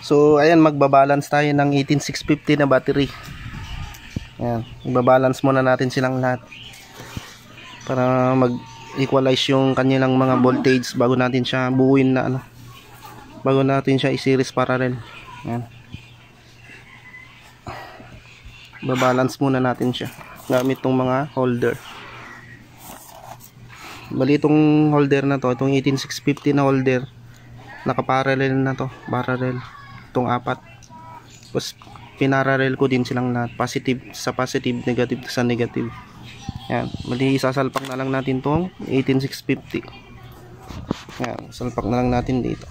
So ayan, magbabalance tayo ng 18650 na battery. Ayan, ibabalance muna natin silang lahat para mag-equalize yung kanilang mga voltage bago natin siya buuin na ano, bago natin siya i-series parallel. Ayan, ibabalance muna natin siya gamit tong mga holder. Bali itong holder na to, itong 18650 na holder, nakaparallel na to, parallel itong apat. Tapos pinarallel ko din silang lahat, positive sa positive, negative sa negative. Yan, bali isasalpak na lang natin tong 18650. Yan, salpak na lang natin dito.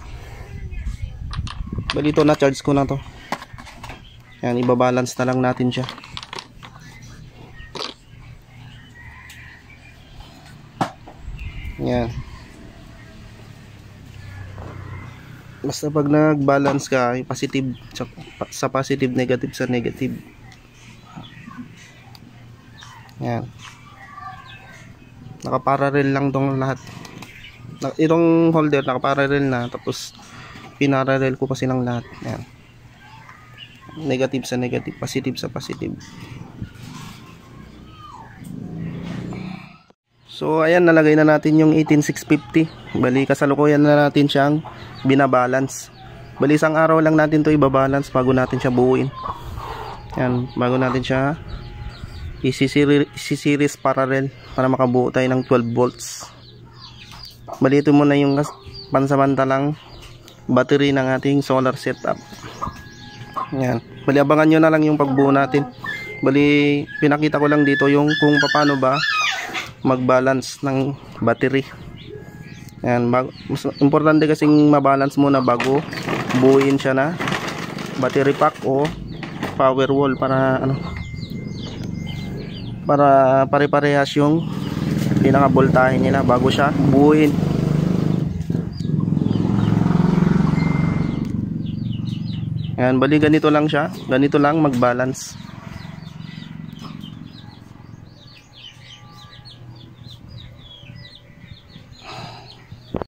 Bali ito na charge ko na to. Yan, ibabalance na lang natin siya. Yan. Basta pag nag-balance ka, positive sa positive, negative sa negative. Yan. Nakaparallel lang tong lahat. Itong holder nakaparallel na, tapos pinarallel ko pa silang lahat. Yan. Negative sa negative, positive sa positive. So ayan, nalagay na natin yung 18650. Bali kasalukuyan na natin siyang binabalance. Bali isang araw lang natin to ibabalance bago natin siya buuin. Yan, bago natin siya isi-series parallel para makabuo tayo ng 12 volts. Bali ito muna yung pansamantalang battery ng ating solar setup. Yan, bali abangan nyo na lang yung pagbuo natin. Bali pinakita ko lang dito yung kung paano ba mag-balance ng battery. Yan, mas importante kasing mabalance muna bago buuin siya na battery pack o power wall para ano, para pare-parehas yung pinaka voltahe nila bago siya buuin. Yan, bali ganito lang siya, ganito lang mag-balance.